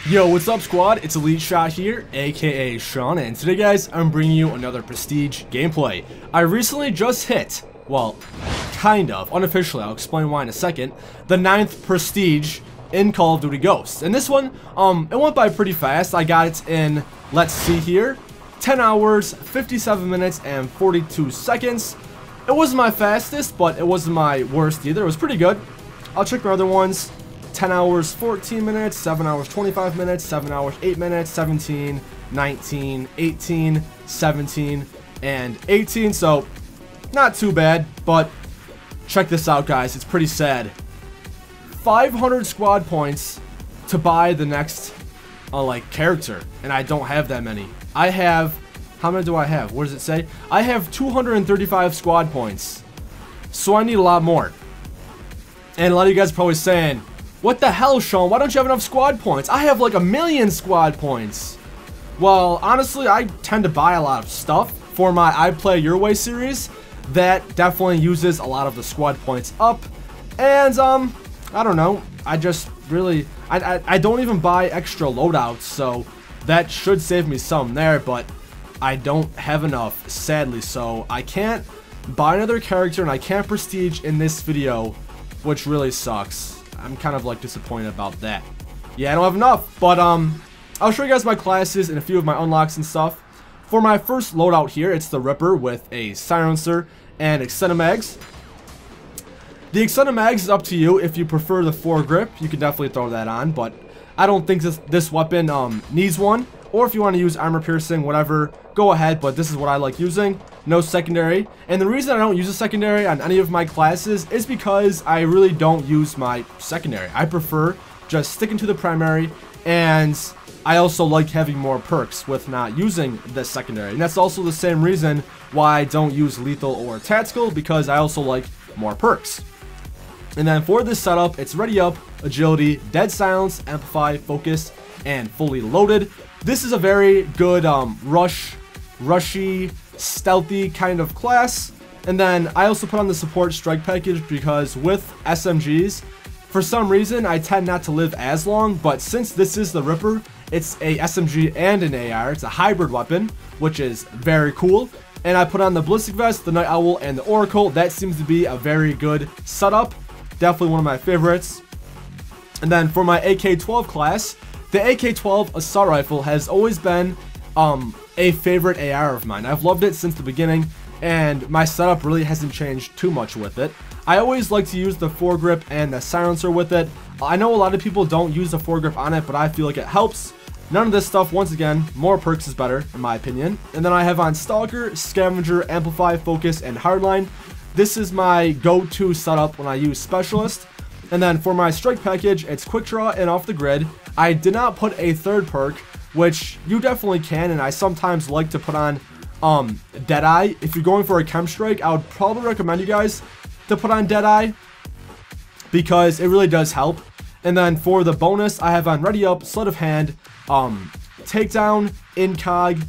Yo, what's up squad? It's EliteShot here, aka Sean, and today guys, I'm bringing you another Prestige gameplay. I recently just hit, well, kind of, unofficially, I'll explain why in a second, the 9th Prestige in Call of Duty Ghosts. And this one, it went by pretty fast. I got it in, let's see here, 10 hours, 57 minutes, and 42 seconds. It wasn't my fastest, but it wasn't my worst either. It was pretty good. I'll check my other ones. 10 hours, 14 minutes, 7 hours, 25 minutes, 7 hours, 8 minutes, 17, 19, 18, 17, and 18. So, not too bad, but check this out, guys. It's pretty sad. 500 squad points to buy the next, character, and I don't have that many. I have, how many do I have? What does it say? I have 235 squad points, so I need a lot more. And a lot of you guys are probably saying, what the hell, Sean? Why don't you have enough squad points? I have like 1 million squad points. Well, honestly, I tend to buy a lot of stuff for my I Play Your Way series that definitely uses a lot of the squad points up. And, I don't know. I just really, I don't even buy extra loadouts, so that should save me some there, but I don't have enough, sadly, so I can't buy another character and I can't prestige in this video, which really sucks. I'm kind of like disappointed about that. Yeah, I don't have enough, but I'll show you guys my classes and a few of my unlocks and stuff. For my first loadout here, it's the Ripper with a silencer and extended mags. The extended mags is up to you. If you prefer the foregrip, you can definitely throw that on, but I don't think this weapon needs one. Or if you want to use armor piercing, whatever, go ahead, but this is what I like using. No secondary. And the reason I don't use a secondary on any of my classes is because I really don't use my secondary. I prefer just sticking to the primary, and I also like having more perks with not using the secondary. And that's also the same reason why I don't use lethal or tactical, because I also like more perks. And then for this setup, it's ready up, agility, dead silence, amplify, focus, and fully loaded. This is a very good rushy, stealthy kind of class. And then I also put on the support strike package because with SMGs, for some reason I tend not to live as long, but since this is the Ripper, it's a SMG and an AR. It's a hybrid weapon, which is very cool. And I put on the ballistic vest, the night owl, and the oracle. That seems to be a very good setup. Definitely one of my favorites. And then for my AK-12 class, the AK-12 assault rifle has always been a favorite AR of mine. I've loved it since the beginning, and my setup really hasn't changed too much with it. I always like to use the foregrip and the silencer with it. I know a lot of people don't use the foregrip on it, but I feel like it helps. None of this stuff, once again, more perks is better, in my opinion. And then I have on Stalker, Scavenger, Amplify, Focus, and Hardline. This is my go-to setup when I use Specialist. And then for my strike package, it's Quick Draw and Off the Grid. I did not put a third perk, which you definitely can, and I sometimes like to put on Deadeye. If you're going for a Chem Strike, I would probably recommend you guys to put on Deadeye, because it really does help. And then for the bonus, I have on Ready Up, Sleight of Hand, Takedown, Incog.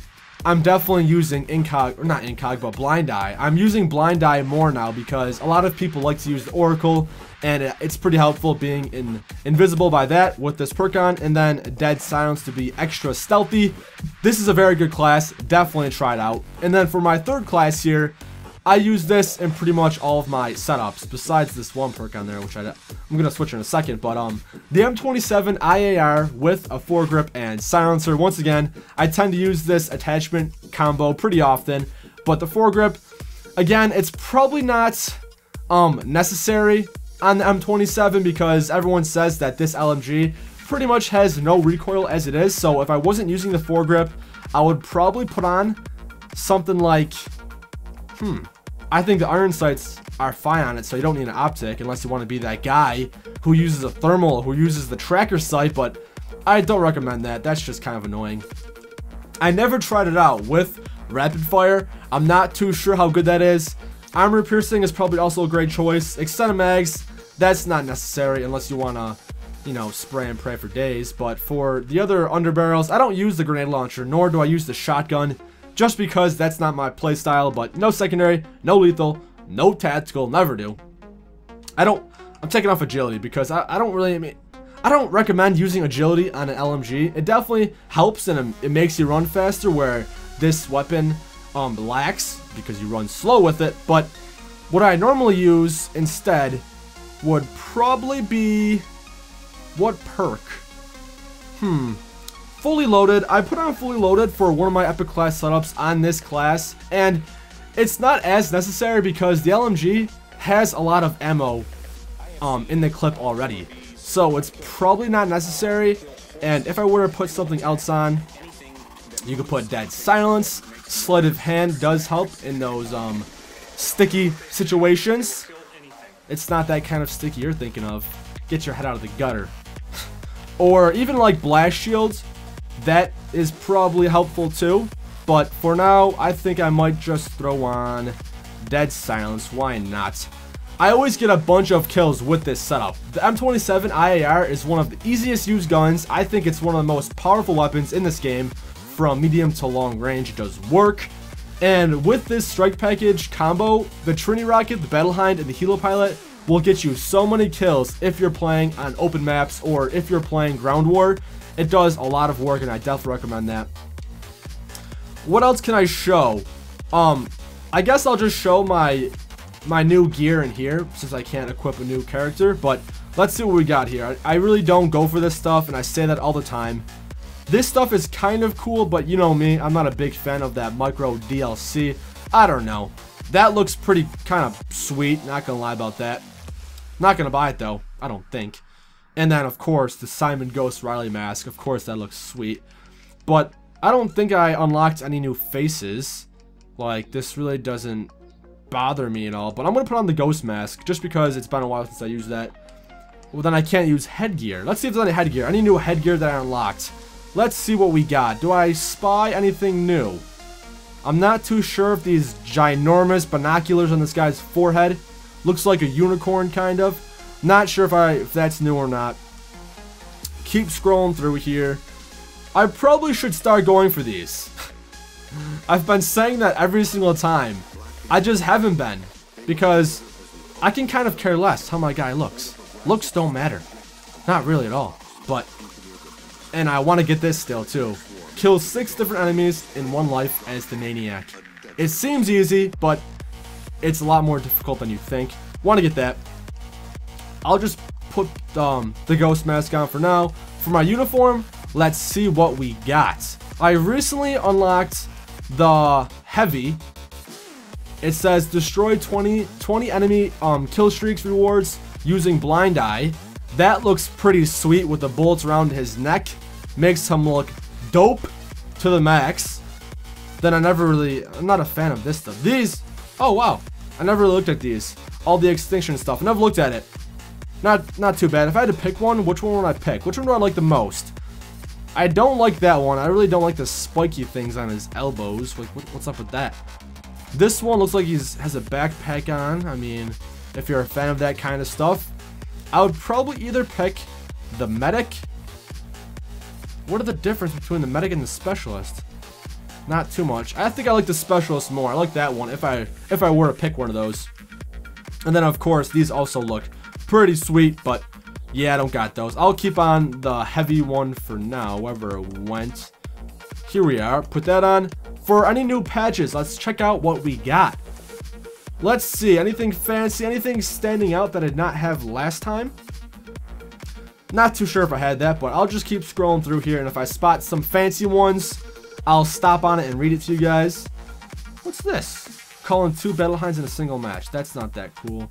I'm definitely using Incog, or not Incog, but Blind Eye. I'm using Blind Eye more now because a lot of people like to use the Oracle, and it's pretty helpful being invisible by that with this perk on, and then Dead Silence to be extra stealthy. This is a very good class, definitely try it out. And then for my third class here, I use this in pretty much all of my setups, besides this one perk on there, which I'm going to switch in a second. But the M27 IAR with a foregrip and silencer. Once again, I tend to use this attachment combo pretty often. But the foregrip, again, it's probably not necessary on the M27 because everyone says that this LMG pretty much has no recoil as it is. So if I wasn't using the foregrip, I would probably put on something like... I think the iron sights are fine on it, so you don't need an optic unless you want to be that guy who uses a thermal, who uses the tracker sight, but I don't recommend that. That's just kind of annoying. I never tried it out with rapid fire. I'm not too sure how good that is. Armor piercing is probably also a great choice. Extended mags, that's not necessary unless you want to, you know, spray and pray for days. But for the other underbarrels, I don't use the grenade launcher, nor do I use the shotgun, just because that's not my playstyle. But no secondary, no lethal, no tactical, never do. I'm taking off agility because I don't really, I don't recommend using agility on an LMG. It definitely helps and it makes you run faster, where this weapon lacks because you run slow with it. But what I normally use instead would probably be, what perk? Fully loaded. I put on fully loaded for one of my epic class setups on this class, and it's not as necessary because the LMG has a lot of ammo in the clip already, so it's probably not necessary. And if I were to put something else on, you could put dead silence. Sleight of hand does help in those sticky situations. It's not that kind of sticky you're thinking of. Get your head out of the gutter. Or even like blast shields, that is probably helpful too. But for now, I think I might just throw on dead silence. Why not? I always get a bunch of kills with this setup. The M27 IAR is one of the easiest used guns. I think it's one of the most powerful weapons in this game. From medium to long range, it does work. And with this strike package combo, the Trini Rocket, the Battle Hind, and the Helo Pilot will get you so many kills if you're playing on open maps or if you're playing ground war. It does a lot of work, and I definitely recommend that. What else can I show? I guess I'll just show my new gear in here, since I can't equip a new character. But let's see what we got here. I really don't go for this stuff, and I say that all the time. This stuff is kind of cool, but you know me, I'm not a big fan of that micro DLC. I don't know. That looks pretty kind of sweet, not gonna lie about that. Not gonna buy it though, I don't think. And then of course, the Simon Ghost Riley mask, of course that looks sweet. But I don't think I unlocked any new faces. Like, this really doesn't bother me at all. But I'm gonna put on the Ghost mask, just because it's been a while since I used that. Well, then I can't use headgear. Let's see if there's any headgear. Any new headgear that I unlocked. Let's see what we got. Do I spy anything new? I'm not too sure if these ginormous binoculars on this guy's forehead looks like a unicorn, kind of. Not sure if that's new or not. Keep scrolling through here. I probably should start going for these. I've been saying that every single time. I just haven't been. Because I can kind of care less how my guy looks. Looks don't matter. Not really at all. But... and I want to get this still too. Kill 6 different enemies in 1 life as the Maniac. It seems easy, but it's a lot more difficult than you think. Want to get that. I'll just put the Ghost mask on for now. For my uniform, let's see what we got. I recently unlocked the Heavy. It says destroy 20 enemy kill streaks rewards using Blind Eye. That looks pretty sweet with the bullets around his neck. Makes him look dope to the max. Then I'm not a fan of this stuff. These, oh wow, I never really looked at these. All the extinction stuff, I never looked at it. Not too bad. If I had to pick one, which one would I pick? Which one do I like the most? I don't like that one. I really don't like the spiky things on his elbows. Like, what's up with that? This one looks like he has a backpack on. I mean, if you're a fan of that kind of stuff, I would probably either pick the medic. What are the difference between the medic and the specialist? Not too much. I think I like the specialist more. I like that one if I were to pick one of those. And then of course these also look pretty sweet, but yeah, I don't got those. I'll keep on the heavy one for now, wherever it went. Here we are. Put that on. For any new patches, let's check out what we got. Let's see, anything fancy, anything standing out that I did not have last time? Not too sure if I had that, but I'll just keep scrolling through here, and if I spot some fancy ones, I'll stop on it and read it to you guys. What's this? Calling 2 Battle Hinds in a single match. That's not that cool.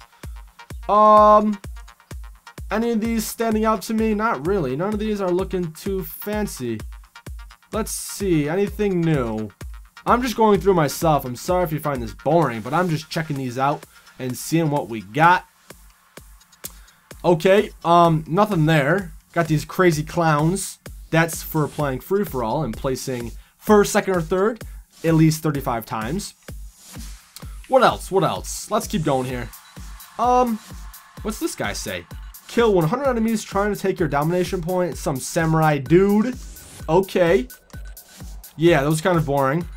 Any of these standing out to me? Not really. None of these are looking too fancy. Let's see, anything new? I'm just going through myself. I'm sorry if you find this boring, but I'm just checking these out and seeing what we got. Okay, nothing there. Got these crazy clowns. That's for playing free-for-all and placing first, second, or third at least 35 times. What else? What else? Let's keep going here. What's this guy say? Kill 100 enemies trying to take your domination point. Some samurai dude. Okay. Yeah, that was kind of boring.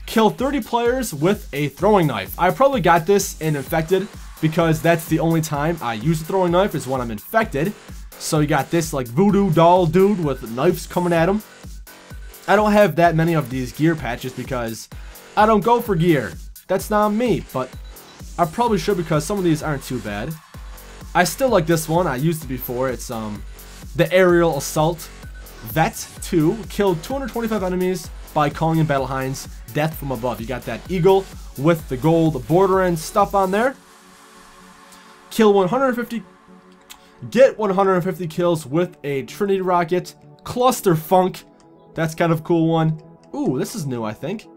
Kill 30 players with a throwing knife. I probably got this in Infected because that's the only time I use a throwing knife is when I'm infected. So you got this like voodoo doll dude with knives coming at him. I don't have that many of these gear patches because I don't go for gear. That's not me, but I probably should because some of these aren't too bad. I still like this one. I used it before. It's the Aerial Assault Vet 2. Killed 225 enemies by calling in battle hinds. Death from above. You got that eagle with the gold border and stuff on there. Kill 150. Get 150 kills with a Trinity rocket. Cluster Funk. That's kind of a cool one. Ooh, this is new, I think.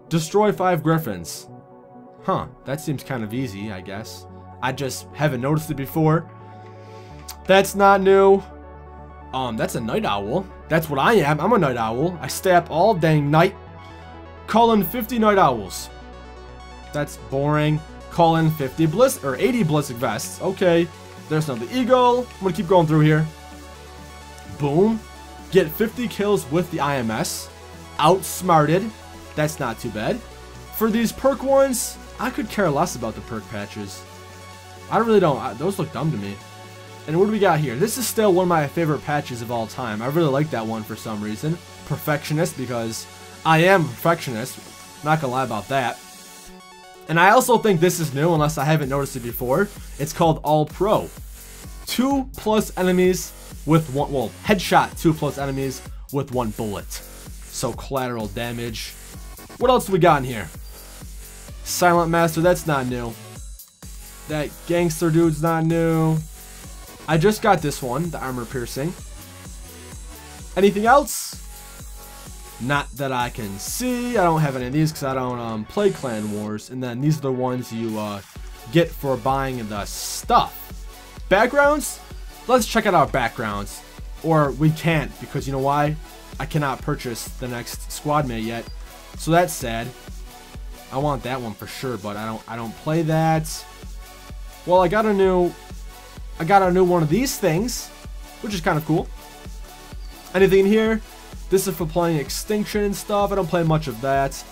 Destroy 5 griffins. Huh, that seems kind of easy, I guess. I just haven't noticed it before. That's not new. That's a night owl. That's what I am. I'm a night owl. I stay up all dang night. Call in 50 night owls. That's boring. Call in 50 or 80 ballistic vests. Okay. There's another eagle. I'm gonna keep going through here. Boom. Get 50 kills with the IMS. Outsmarted. That's not too bad. For these perk ones, I could care less about the perk patches. I really don't. Those look dumb to me. And what do we got here? This is still one of my favorite patches of all time. I really like that one for some reason. Perfectionist, because I am a perfectionist. Not gonna lie about that. And I also think this is new, unless I haven't noticed it before. It's called All Pro. 2+ enemies with one, well, headshot 2+ enemies with 1 bullet. So collateral damage. What else do we got in here? Silent Master, that's not new. That gangster dude's not new. I just got this one, the armor piercing. Anything else? Not that I can see. I don't have any of these because I don't play Clan Wars. And then these are the ones you get for buying the stuff. Backgrounds? Let's check out our backgrounds. Or we can't, because you know why? I cannot purchase the next squad mate yet. So that's sad. I want that one for sure, but I don't play that. Well, I got a new one of these things, which is kind of cool. Anything in here? This is for playing Extinction and stuff. I don't play much of that.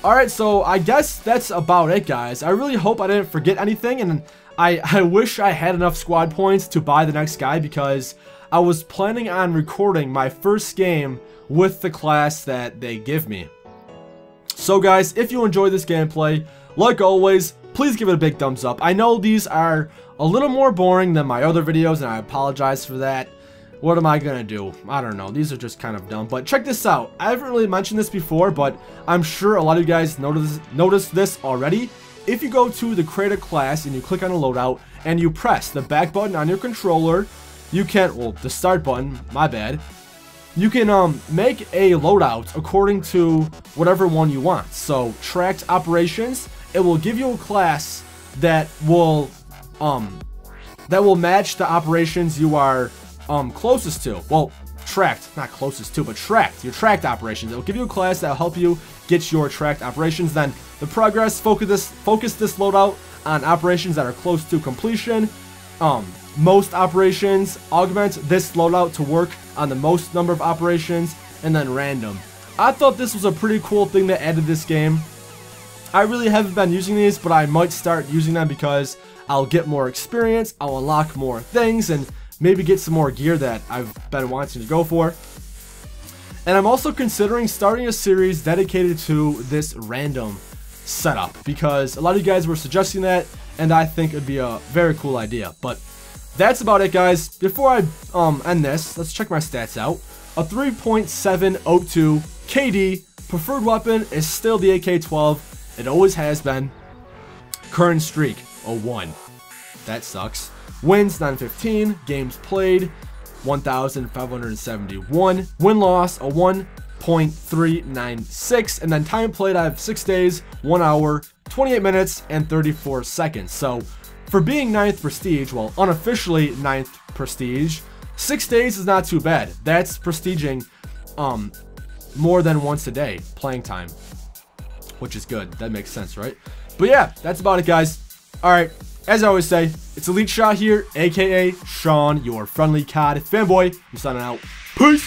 Alright, so I guess that's about it, guys. I really hope I didn't forget anything, and I wish I had enough squad points to buy the next guy, because I was planning on recording my first game with the class that they give me. So guys, if you enjoyed this gameplay, like always, please give it a big thumbs up. I know these are a little more boring than my other videos, and I apologize for that. What am I gonna do? I don't know. These are just kind of dumb. But check this out. I haven't really mentioned this before, but I'm sure a lot of you guys noticed this already. If you go to the create a class and you click on a loadout and you press the back button on your controller, you can, well, the start button, my bad. You can make a loadout according to whatever one you want. So tracked operations, it will give you a class that will match the operations you are closest to. Well, tracked, not closest to, but tracked. Your tracked operations. It will give you a class that will help you get your tracked operations. Then the progress, focus this loadout on operations that are close to completion. Most operations, augment this loadout to work on the most number of operations, and then random. I thought this was a pretty cool thing that added this game. I really haven't been using these, but I might start using them because I'll get more experience, I'll unlock more things, and maybe get some more gear that I've been wanting to go for. And I'm also considering starting a series dedicated to this random setup, because a lot of you guys were suggesting that, and I think it'd be a very cool idea. But that's about it, guys. Before I end this, let's check my stats out. A 3.702 KD. Preferred weapon is still the AK-12. It always has been. Current streak, a 1. That sucks. Wins, 915. Games played, 1,571. Win-loss, a 1.396. And then time played, I have 6 days, 1 hour, 28 minutes, and 34 seconds. So for being 9th Prestige, well, unofficially 9th Prestige, 6 days is not too bad. That's prestiging more than once a day playing time, which is good. That makes sense, right? But yeah, that's about it, guys. Alright, as I always say, it's EliteShot here, aka Sean, your friendly CoD fanboy. I'm signing out. Peace!